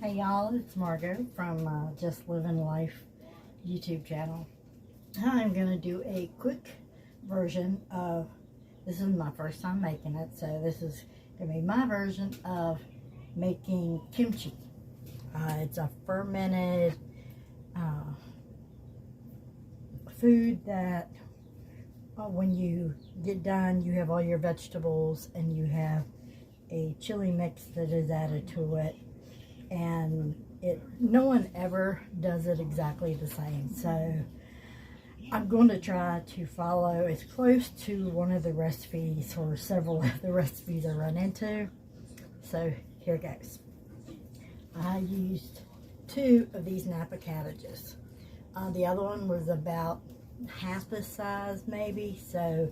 Hey y'all, it's Margot from Just Living Life YouTube channel. I'm going to do a quick version of, this is my first time making it, so this is going to be my version of making kimchi. It's a fermented food that when you get done, you have all your vegetables and you have a chili mix that is added to it. And no one ever does it exactly the same, so I'm going to try to follow as close to one of the recipes or several of the recipes I run into. So here goes. I used 2 of these Napa cabbages. The other one was about half this size maybe, so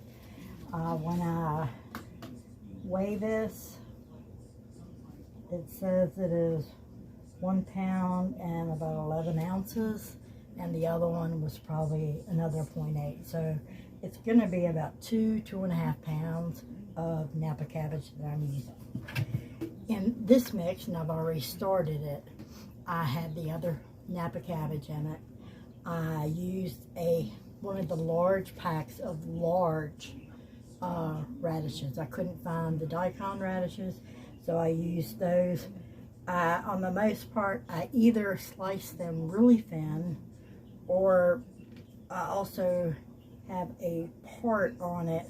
when I weigh this, it says it is 1 pound and about 11 ounces, and the other one was probably another 0.8. So it's going to be about 2.5 pounds of Napa cabbage that I'm using. In this mix, and I've already started it, I had the other Napa cabbage in it. I used one of the large packs of large radishes. I couldn't find the daikon radishes, so I used those. On the most part, I either slice them really thin, or I also have a part on it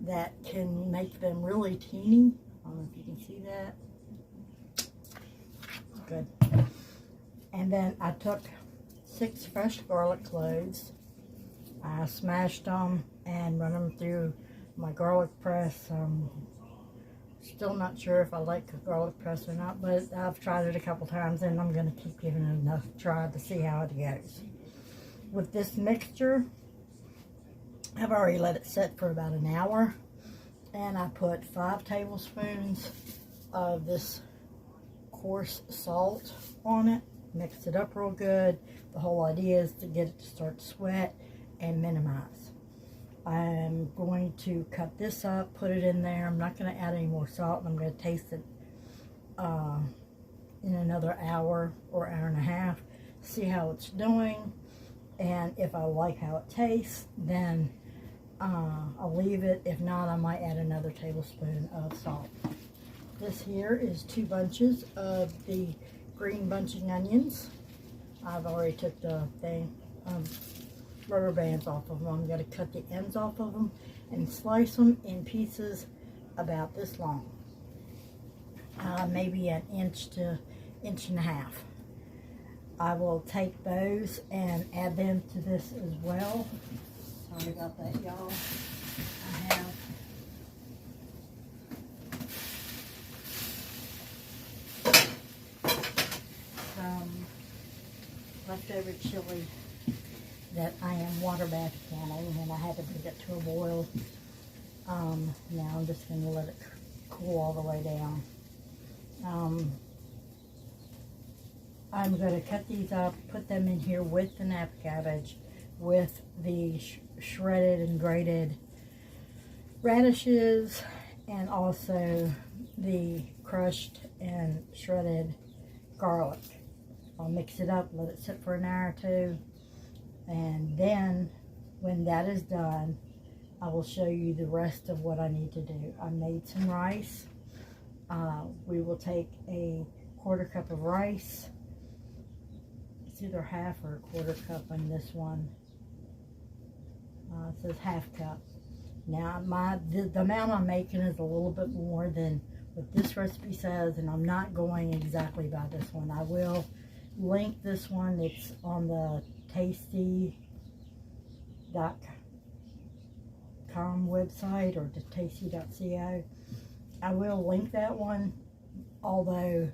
that can make them really teeny. I don't know if you can see that. Good. And then I took 6 fresh garlic cloves. I smashed them and run them through my garlic press. Still not sure if I like a garlic press or not, but I've tried it a couple times and I'm going to keep giving it enough try to see how it goes. With this mixture, I've already let it sit for about an hour, and I put 5 tablespoons of this coarse salt on it. Mix it up real good. The whole idea is to get it to start to sweat and minimize. I'm going to cut this up, put it in there. I'm not going to add any more salt, and I'm going to taste it in another hour or hour and a half, see how it's doing, and if I like how it tastes, then I'll leave it. If not, I might add another tablespoon of salt. This here is 2 bunches of the green bunching onions. I've already took the rubber bands off of them. I'm going to cut the ends off of them and slice them in pieces about this long, maybe an inch to inch and a half. I will take those and add them to this as well. Sorry about that, y'all. I have some leftover chili that I am water bath canning, and I had to bring it to a boil. Now I'm just going to let it cool all the way down. I'm going to cut these up, put them in here with the Napa cabbage, with the shredded and grated radishes, and also the crushed and shredded garlic. I'll mix it up, let it sit for an hour or 2. And then, when that is done, I will show you the rest of what I need to do. I made some rice. We will take a 1/4 cup of rice. It's either half or a 1/4 cup on this one. It says half cup. Now, the amount I'm making is a little bit more than what this recipe says, and I'm not going exactly by this one. I will link this one. It's on the tasty.com website, or the tasty.co. I will link that one, although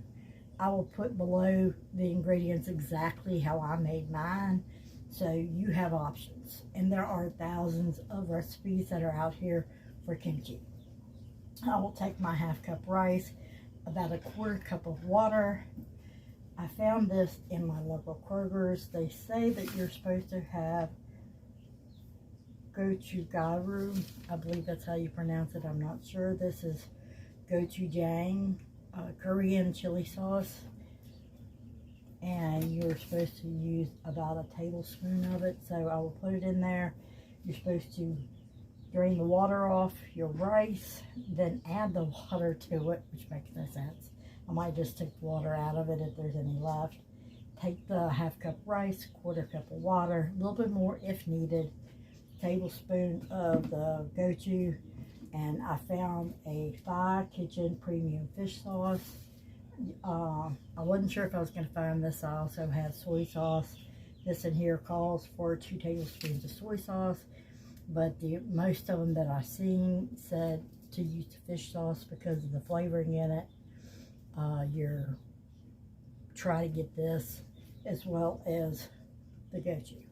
I will put below the ingredients exactly how I made mine, so you have options. And there are thousands of recipes that are out here for kimchi. I will take my half cup rice, about a 1/4 cup of water. I found this in my local Kroger's. They say that you're supposed to have gochujang. I believe that's how you pronounce it. I'm not sure. This is gochujang, Korean chili sauce. and you're supposed to use about a tablespoon of it. So I will put it in there. You're supposed to drain the water off your rice, then add the water to it, which makes no sense. I might just take the water out of it if there's any left. Take the half cup rice, quarter cup of water, a little bit more if needed, tablespoon of the gochujang, and I found a Thai Kitchen premium fish sauce. I wasn't sure if I was going to find this. I also have soy sauce. This in here calls for 2 tablespoons of soy sauce, but most of them that I've seen said to use the fish sauce because of the flavoring in it. Try to get this as well as the gochujang.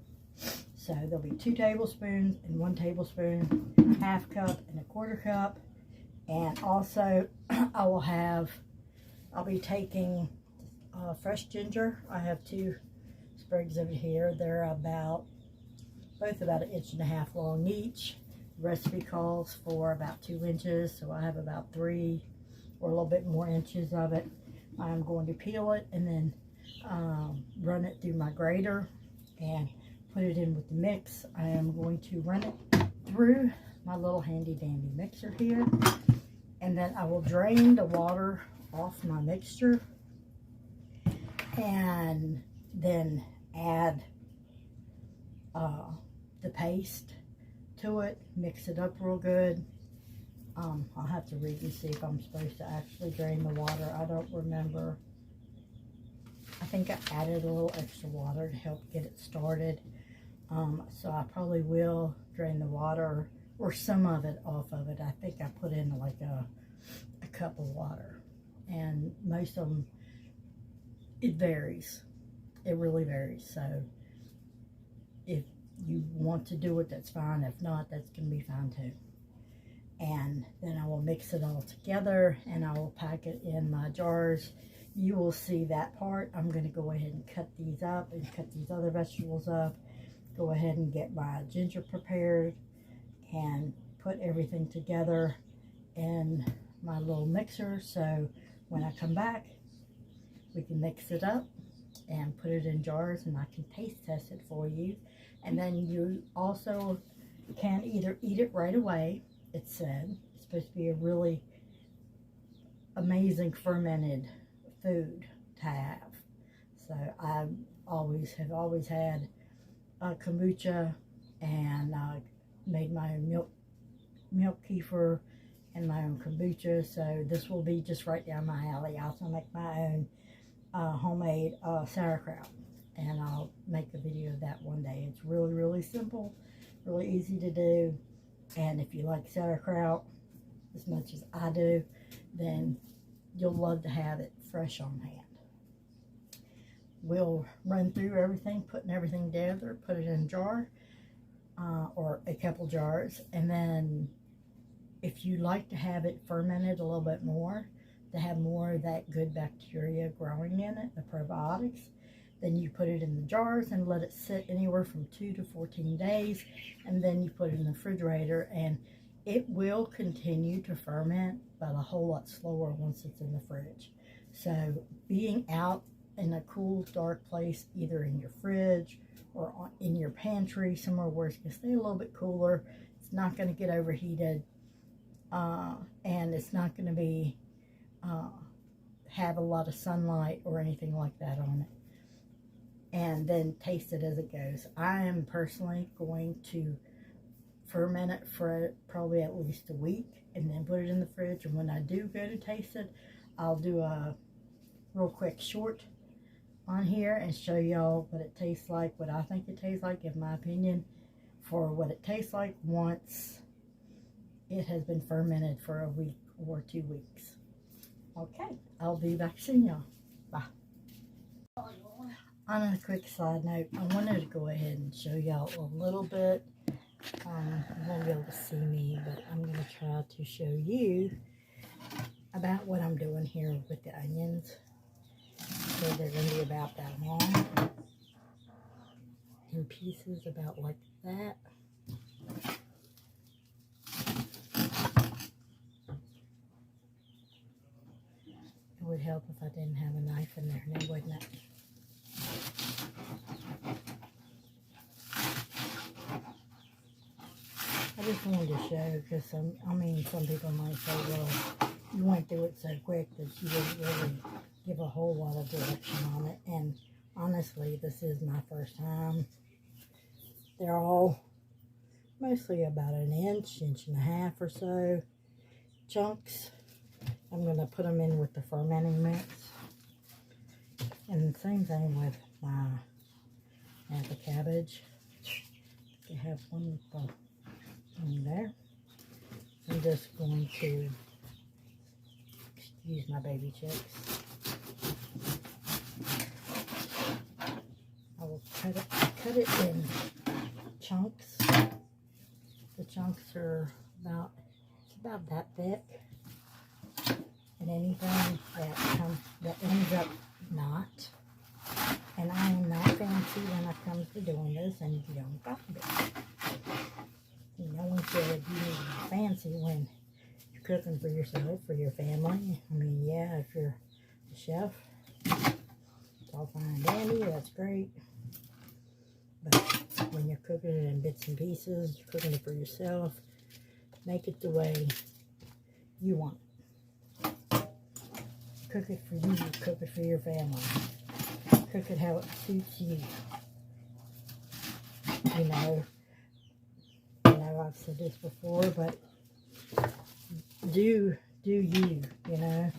So there'll be 2 tablespoons and 1 tablespoon, half cup and a quarter cup. And also I'll be taking fresh ginger. I have 2 sprigs of it here. They're both about 1.5 inches long each. The recipe calls for about 2 inches, so I have about 3 or a little bit more inches of it. I'm going to peel it and then run it through my grater and put it in with the mix. I am going to run it through my little handy dandy mixer here, and then I will drain the water off my mixture and then add the paste to it, mix it up real good. I'll have to read and see if I'm supposed to actually drain the water. I don't remember. I think I added a little extra water to help get it started. So I probably will drain the water or some of it off of it. I think I put in like a cup of water, and most of them, it varies. It really varies. So if you want to do it, that's fine. If not, that's going to be fine too. And then I will mix it all together and I will pack it in my jars. You will see that part. I'm going to go ahead and cut these up and cut these other vegetables up. Go ahead and get my ginger prepared and put everything together in my little mixer. So when I come back, we can mix it up and put it in jars, and I can taste test it for you. And then you also can either eat it right away. It said it's supposed to be a really amazing fermented food to have. So I have always had kombucha, and made my own milk kefir and my own kombucha. So this will be just right down my alley. I also make my own homemade sauerkraut, and I'll make a video of that one day. It's really, really simple, really easy to do. And if you like sauerkraut as much as I do, then you'll love to have it fresh on hand. We'll run through everything, putting everything together, put it in a jar or a couple jars. And then if you like to have it fermented a little bit more, to have more of that good bacteria growing in it, the probiotics, then you put it in the jars and let it sit anywhere from 2 to 14 days. And then you put it in the refrigerator, and it will continue to ferment, but a whole lot slower once it's in the fridge. So being out in a cool, dark place, either in your fridge or in your pantry, somewhere where it's going to stay a little bit cooler, it's not going to get overheated, and it's not going to be have a lot of sunlight or anything like that on it. And then taste it as it goes. I am personally going to ferment it for probably at least a week and then put it in the fridge. And when I do go to taste it, I'll do a real quick short on here and show y'all what it tastes like, what I think it tastes like, in my opinion, for what it tastes like once it has been fermented for a week or 2 weeks. Okay, I'll be back soon, y'all. Bye. On a quick side note, I wanted to go ahead and show y'all a little bit. You won't be able to see me, but I'm going to try to show you about what I'm doing here with the onions. So they're going to be about that long, in pieces about like that. It would help if I didn't have a knife in there now, wouldn't it? just wanted to show because some people might say, well, you went through it so quick that you didn't really give a whole lot of direction on it. And honestly, this is my first time. They're all mostly about an inch, inch and a half or so chunks. I'm going to put them in with the fermenting mix. And the same thing with my Napa cabbage. I have one in there. I'm just going to excuse my baby chicks. I will cut it in chunks. The chunks are about that thick. And anything that ends up not. And I am not fancy when it comes to doing this, and you don't find it. No one said you need to be fancy when you're cooking for yourself, for your family. I mean, yeah, if you're a chef, it's all fine and dandy, that's great. But when you're cooking it in bits and pieces, you're cooking it for yourself, make it the way you want it. Cook it for you, cook it for your family. Cook it how it suits you. You know, I've said this before, but do you, you know.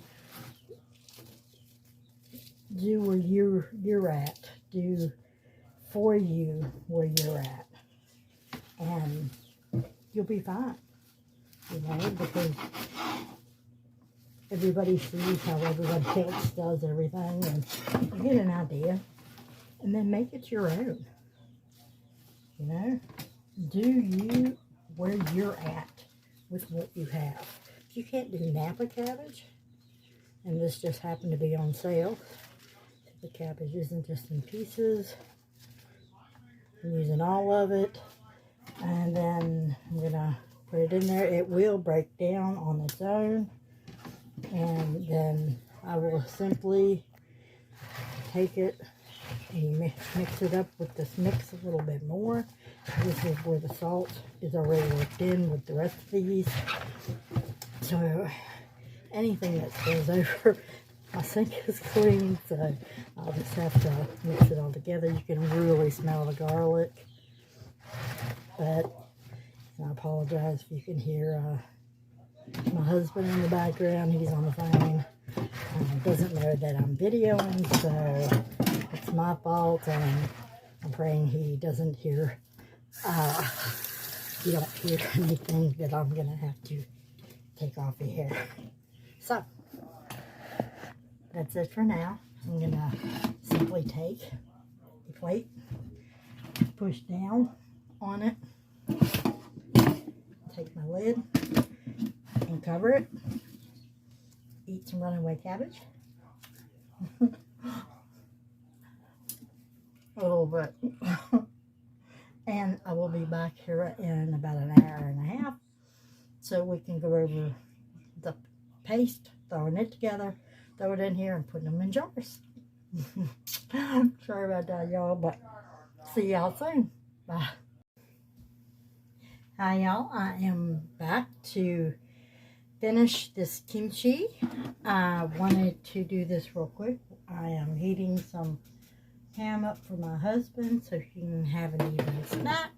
Do where you're at. Do for you where you're at. And you'll be fine. You know, because everybody sees how everybody else does everything, and you get an idea, and then make it your own. You know, do you where you're at with what you have. If you can't do Napa cabbage, and this just happened to be on sale, the cabbage isn't just in pieces. I'm using all of it, and then I'm gonna put it in there. It will break down on its own. And then I will simply take it and mix it up with this mix a little bit more. This is where the salt is already worked in with the rest of these. So anything that goes over, my sink is clean, so I'll just have to mix it all together. You can really smell the garlic. But I apologize if you can hear my husband in the background. He's on the phone. Doesn't know that I'm videoing, so it's my fault, and I'm praying he doesn't hear, you don't hear anything that I'm going to have to take off of here. So, that's it for now. I'm going to simply take the plate, push down on it, take my lid, and cover it. Eat some runaway cabbage. A little bit. And I will be back here in about an hour and a half, so we can go over the paste, throwing it together, throw it in here, and put them in jars. Sorry about that, y'all, but see y'all soon. Bye. Hi, y'all. I am back to finish this kimchi. I wanted to do this real quick. I am heating some ham up for my husband so he can have an evening snack.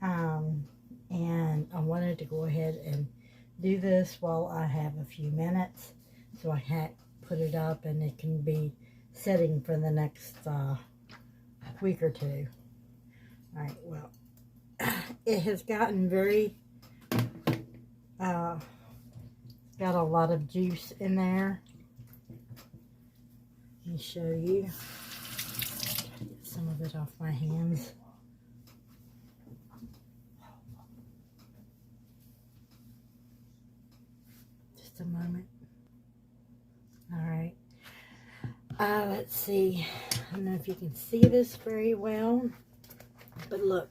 And I wanted to go ahead and do this while I have a few minutes, so I can put it up and it can be setting for the next week or two. Alright, well, it has gotten very got a lot of juice in there. Let me show you. Get some of it off my hands. Just a moment. Alright. Let's see. I don't know if you can see this very well, but look.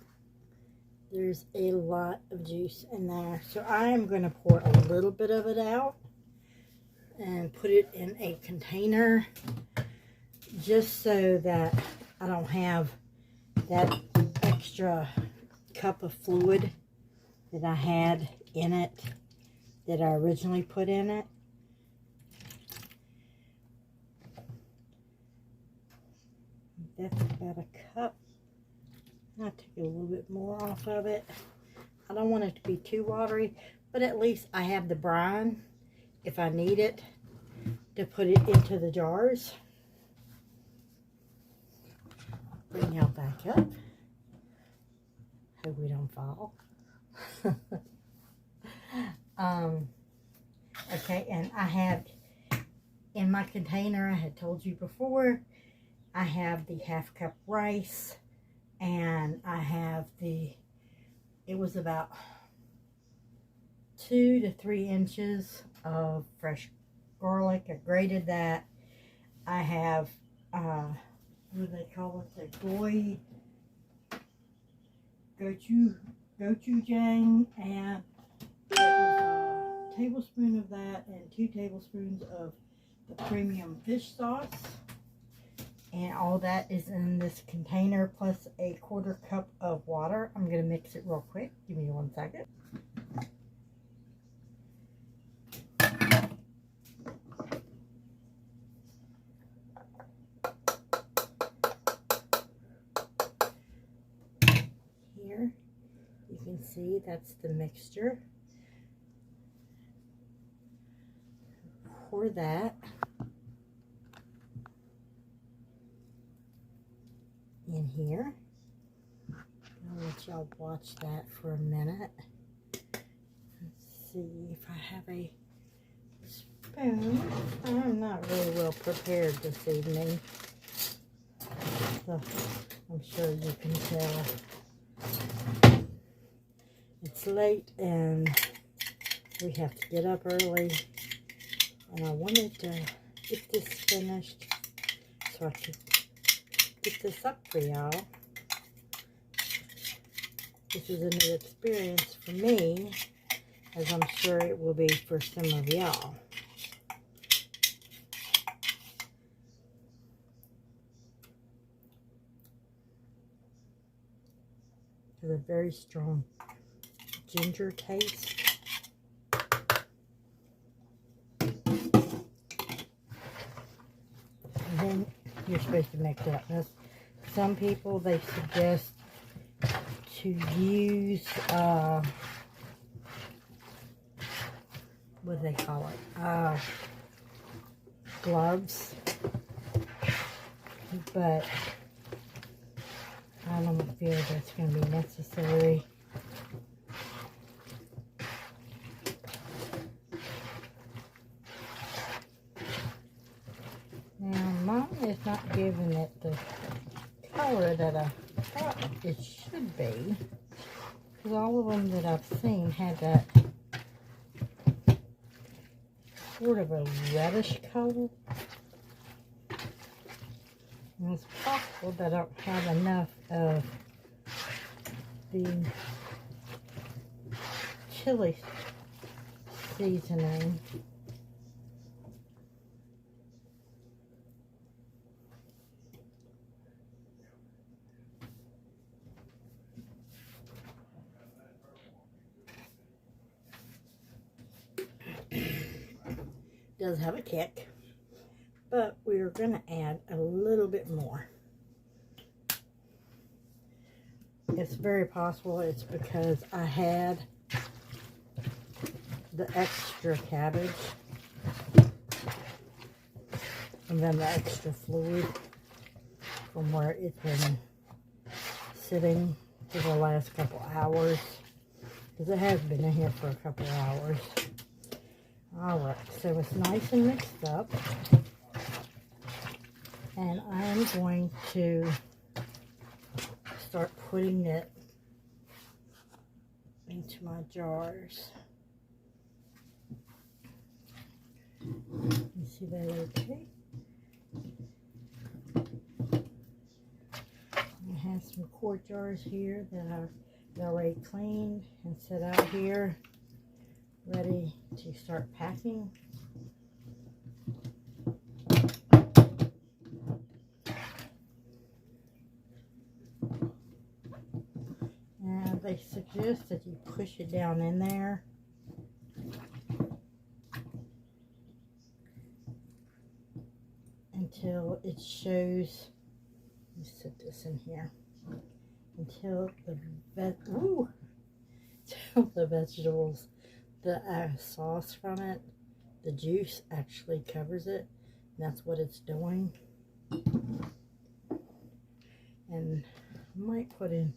There's a lot of juice in there. So I am going to pour a little bit of it out and put it in a container, just so that I don't have that extra cup of fluid that I had in it, that I originally put in it. That's about a cup. I'll take a little bit more off of it. I don't want it to be too watery, but at least I have the brine, if I need it, to put it into the jars. Bring y'all back up. Hope we don't fall. Okay, and I have in my container, I had told you before, I have the 1/2 cup rice, and I have it was about 2 to 3 inches of fresh garlic. I grated that. I have, what do they call it? The gochujang, and it was a tablespoon of that and 2 tablespoons of the premium fish sauce. And all that is in this container, plus a 1/4 cup of water. I'm going to mix it real quick. Give me 1 second. Here, you can see that's the mixture. Pour that in here. I'll let y'all watch that for a minute. Let's see if I have a spoon. I'm not really well prepared this evening, so I'm sure you can tell. It's late and we have to get up early, and I wanted to get this finished so I could get this up for y'all. This is a new experience for me, as I'm sure it will be for some of y'all. Has a very strong ginger taste. And then you're supposed to mix it up. Now, some people, they suggest to use, what do they call it? Gloves. But I don't feel that's going to be necessary. Now, mine is not giving it the color that I thought it should be, because all of them that I've seen had that sort of a reddish color. And it's possible that I don't have enough of the chili seasoning. Does have a kick, but we're going to add a little bit more. It's very possible it's because I had the extra cabbage and then the extra fluid from where it's been sitting for the last couple hours, because it has been in here for a couple hours. Alright, so it's nice and mixed up, and I'm going to start putting it into my jars. You see that okay? I have some quart jars here that I've already cleaned and set out here, ready to start packing. And they suggest that you push it down in there. Until it shows, let me set this in here, until the vegetables, the sauce from it, the juice actually covers it. That's what it's doing. And I might put in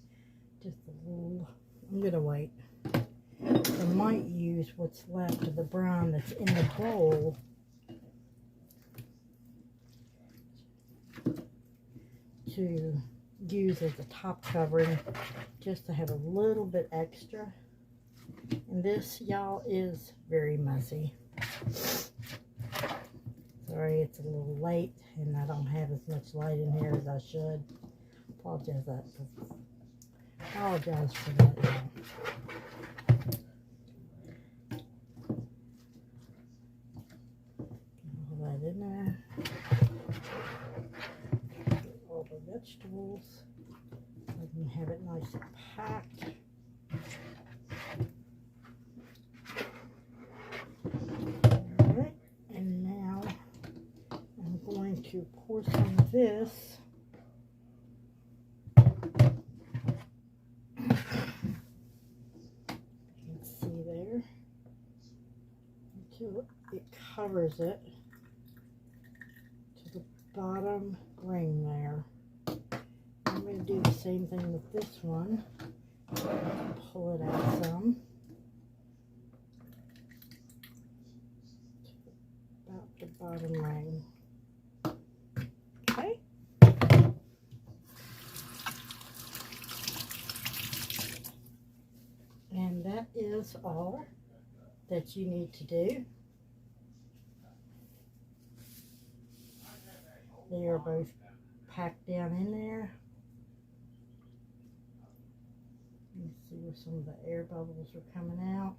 just a little, I'm gonna wait. I might use what's left of the brown that's in the bowl to use as a top covering, just to have a little bit extra. And this, y'all, is very messy. Sorry, it's a little late and I don't have as much light in here as I should. Apologize for that, y'all. All that in there. All the vegetables. I can have it nice and packed. Alright, and now I'm going to pour some of this until it covers it to the bottom ring there. I'm going to do the same thing with this one. Pull it out some. About the bottom ring. Okay. And that is all that you need to do. They are both packed down in there. You can see where some of the air bubbles are coming out.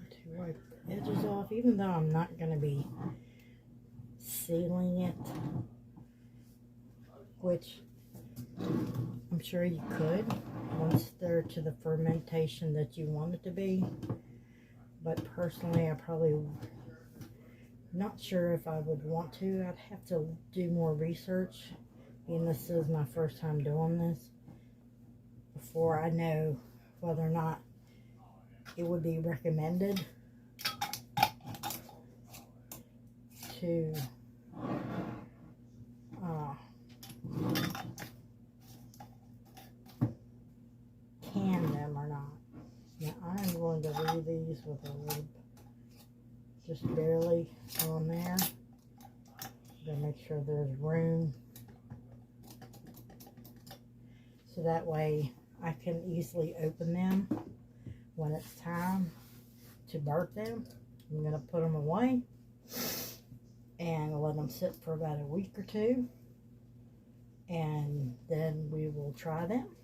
To wipe the edges off, even though I'm not going to be sealing it, which I'm sure you could once they're to the fermentation that you want it to be. But personally, I probably not sure if I would want to. I'd have to do more research, and this is my first time doing this, before I know whether or not it would be recommended to can them or not. Now I'm going to leave these with a little, just barely on there. To make sure there's room, so that way I can easily open them when it's time to birth them. I'm going to put them away and let them sit for about a week or two, and then we will try them.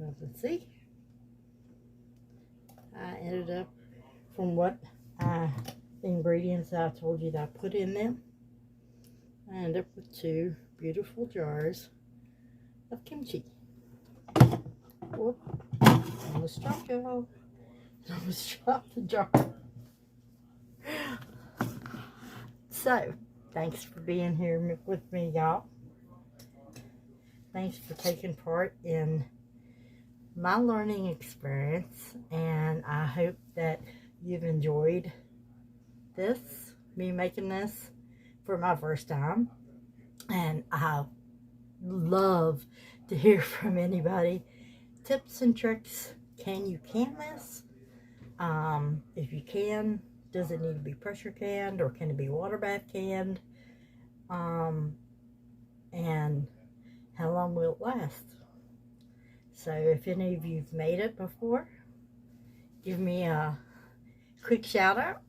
As you can see, I ended up, from what the ingredients that I told you that I put in them, I ended up with 2 beautiful jars of kimchi. Whoop, almost dropped it all. Almost dropped the jar. So, thanks for being here with me, y'all. Thanks for taking part in my learning experience, and I hope that you've enjoyed this, me making this for my first time. And I love to hear from anybody. Tips and tricks. Can you can this? If you can, does it need to be pressure canned, or can it be water bath canned? And how long will it last? So if any of you've made it before, give me a quick shout out,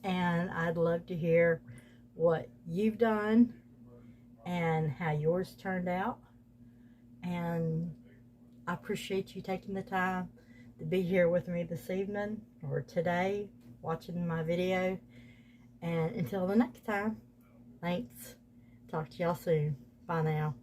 and I'd love to hear what you've done and how yours turned out. And I appreciate you taking the time to be here with me this evening or today, watching my video. And until the next time, Thanks. Talk to y'all soon. Bye now.